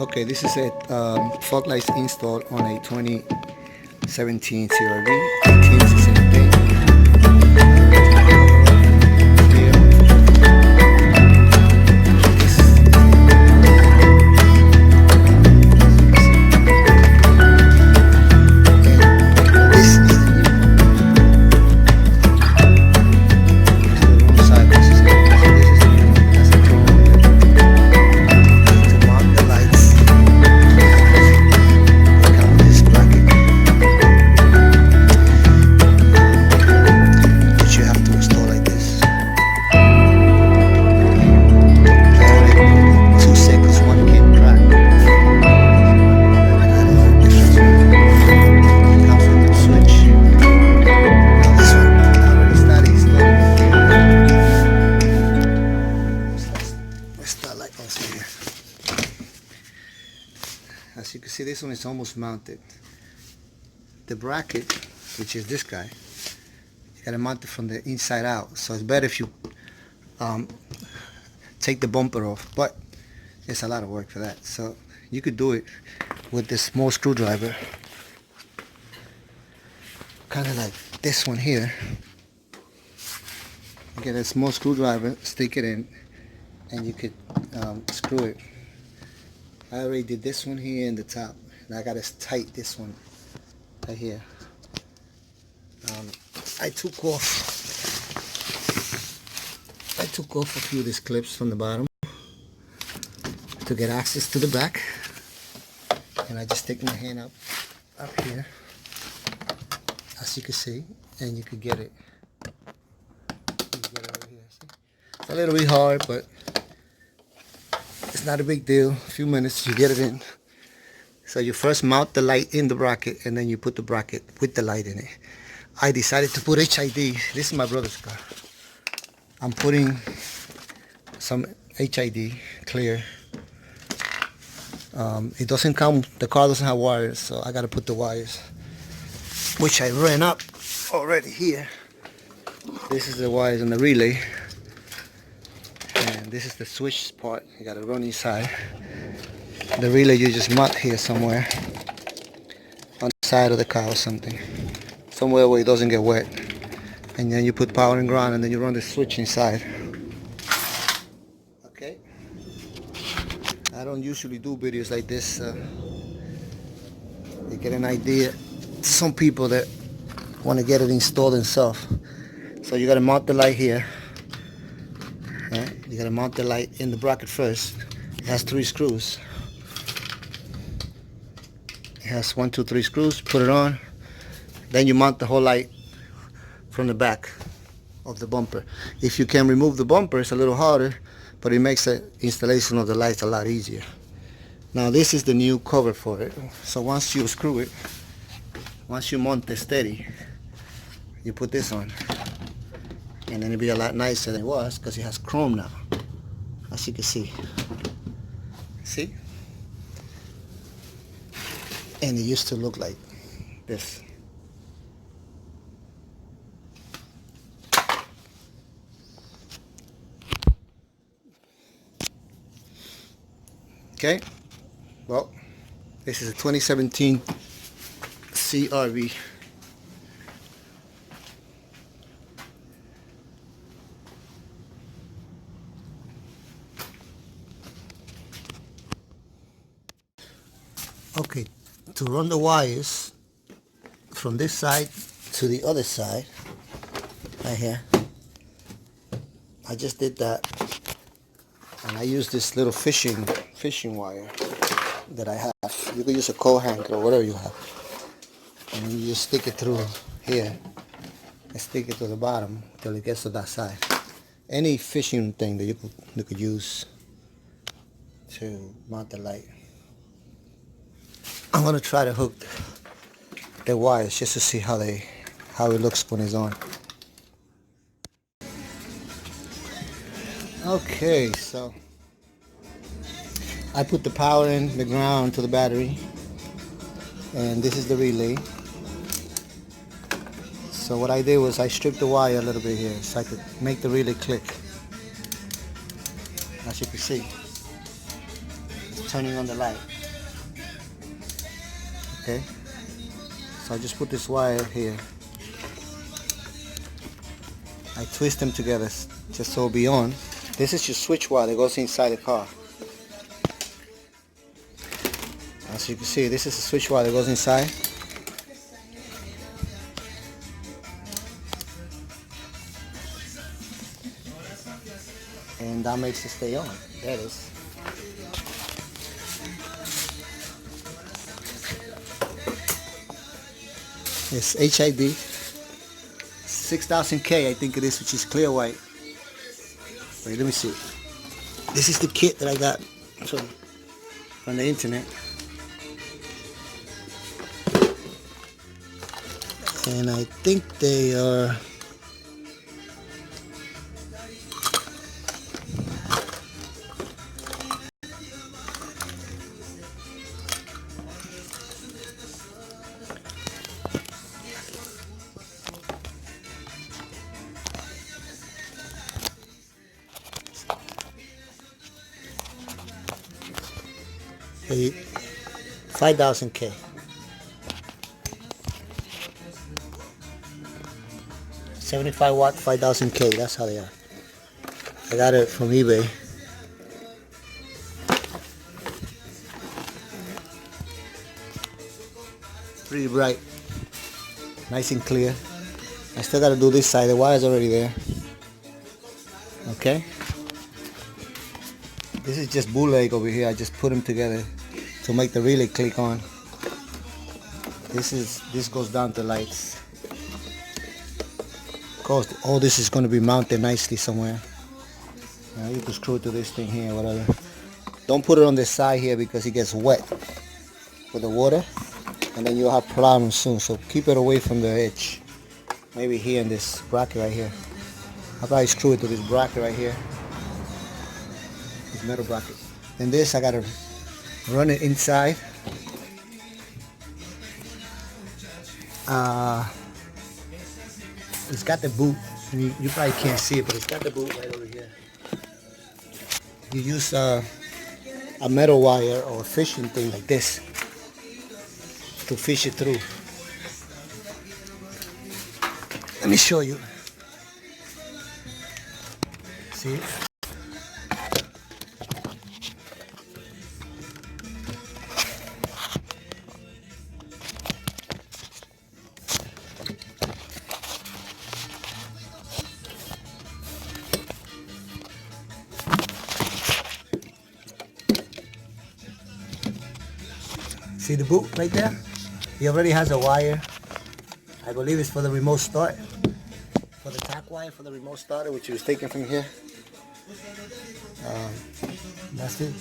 Okay, this is a Foglingts install on a 2017 CRV. 18 is the same thing. As you can see, this one is almost mounted. The bracket, which is this guy, you gotta mount it from the inside out. So it's better if you take the bumper off, but it's a lot of work for that. So you could do it with this small screwdriver, kind of like this one here. You get a small screwdriver, stick it in, and you could screw it. I already did this one here in the top, and I got to tight this one right here. I took off a few of these clips from the bottom to get access to the back, and I just stick my hand up here, as you can see, and you could get it. Over here. See? It's a little bit hard, but it's not a big deal. A few minutes, you get it in. So you first mount the light in the bracket, and then you put the bracket with the light in it. I decided to put HID. This is my brother's car. I'm putting some HID clear. It doesn't come, the car doesn't have wires, so I gotta put the wires, which I ran up already here. This is the wires on the relay, and this is the switch part. You gotta run inside. The relay you just mount here somewhere on the side of the car or something, somewhere where it doesn't get wet, and then you put power and ground, and then you run the switch inside. Okay, I don't usually do videos like this. You get an idea. Some people that want to get it installed themselves. So you got to mount the light here. Right? You got to mount the light in the bracket first. It has 3 screws. It has 1, 2, 3 screws. Put it on. Then you mount the whole light from the back of the bumper. If you can remove the bumper, it's a little harder, but it makes the installation of the lights a lot easier. Now this is the new cover for it. So once you screw it, once you mount it steady, you put this on, and then it'll be a lot nicer than it was because it has chrome now, as you can see. See? And it used to look like this. Okay, well, this is a 2017 CRV. Okay, to run the wires from this side to the other side, right here, I just did that, and I use this little fishing wire that I have. You can use a coat hanger or whatever you have, and you just stick it through here and stick it to the bottom till it gets to that side. Any fishing thing that you could use to mount the light. I'm gonna try to hook the wires just to see how it looks when it's on. Okay, so I put the power in, the ground to the battery, and this is the relay. So what I did was I stripped the wire a little bit here so I could make the relay click. As you can see, turning on the light. Okay, so I just put this wire here. I twist them together just so it'll be on. This is your switch wire that goes inside the car. As you can see, this is the switch wire that goes inside. And that makes it stay on. There it is. It's HID 6000K, I think it is, which is clear white. Wait, let me see. This is the kit that I got from the internet. And I think they are a 5000K. 75 watt, 5000K, that's how they are. I got it from eBay. Pretty bright, nice and clear. I still got to do this side, the wire's already there. Okay. This is just bootleg over here. I just put them together to make the relay click on. This goes down to lights. Of course, all this is going to be mounted nicely somewhere. Now you can screw it to this thing here, whatever. Don't put it on the side here because it gets wet with the water, and then you'll have problems soon. So keep it away from the edge. Maybe here in this bracket right here. I'll probably screw it to this bracket right here. This metal bracket. And this I gotta run it inside. It's got the boot. You probably can't see it, but it's got the boot right over here. You use a metal wire or a fishing thing like this to fish it through. Let me show you. See? See the boot right there? He already has a wire. I believe it's for the remote start. For the tack wire for the remote starter, which was taken from here. That's it.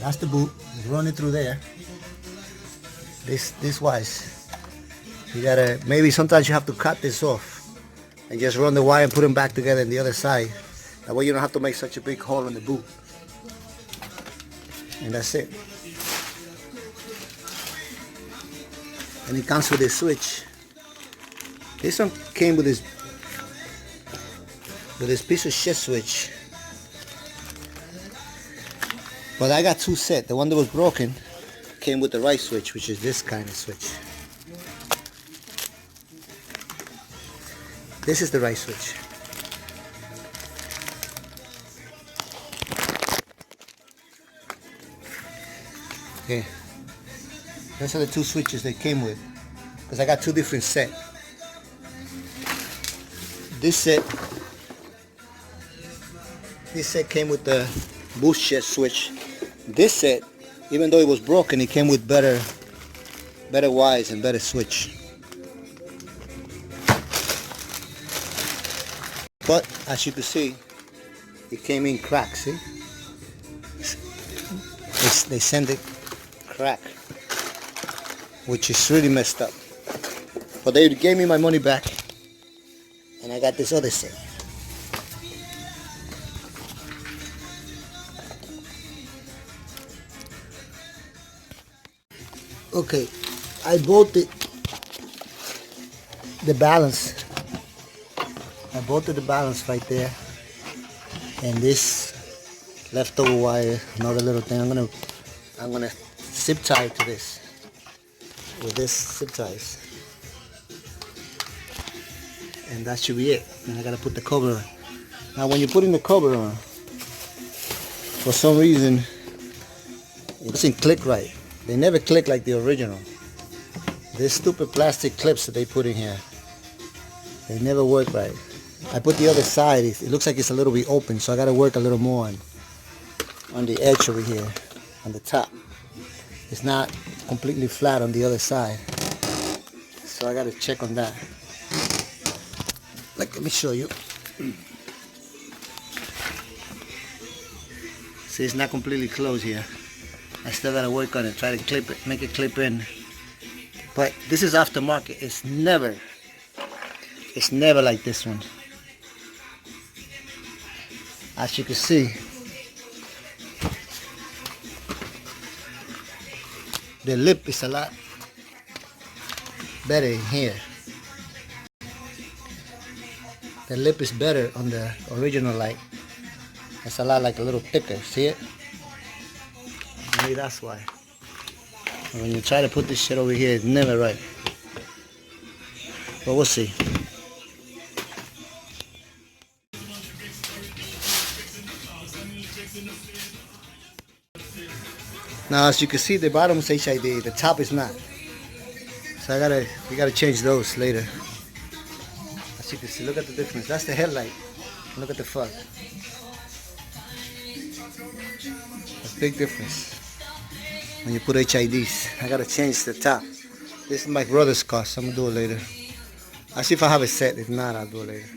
That's the boot. It's running through there. This wise. You gotta, maybe sometimes you have to cut this off and just run the wire and put them back together on the other side. That way you don't have to make such a big hole in the boot. And that's it. And it comes with a switch. This one came with this piece of shit switch. But I got two sets. The one that was broken came with the right switch, which is this kind of switch. This is the right switch. Okay. Those are the two switches they came with. Because I got two different sets. This set came with the boost shed switch. This set, even though it was broken, it came with better wires and better switch. But as you can see, it came in cracked. See, they send it cracked, which is really messed up. But they gave me my money back, and I got this other set. Okay, I bolted the balance. I bolted the balance right there, and this leftover wire, another little thing. I'm gonna zip tie to this with this zip ties, and that should be it. And I gotta put the cover on. Now when you're putting the cover on, for some reason it doesn't click right. They never click like the original. These stupid plastic clips that they put in here, they never work right. I put the other side, it looks like it's a little bit open, so I gotta work a little more on the edge over here, on the top. It's not completely flat on the other side, so I gotta check on that. Like, let me show you. See, it's not completely closed here. I still gotta work on it, try to clip it, make it clip in. But this is aftermarket. It's never like this one. As you can see, the lip is a lot better in here. The lip is better on the original light. It's a lot like a little thicker. See it? Maybe that's why. When you try to put this shit over here, it's never right. But we'll see. Now, as you can see, the bottom is HID, the top is not. So we gotta change those later. As you can see, look at the difference. That's the headlight. Look at the fog. That's a big difference when you put HIDs. I gotta change the top. This is my brother's car, so I'm gonna do it later. I'll see if I have it set. If not, I'll do it later.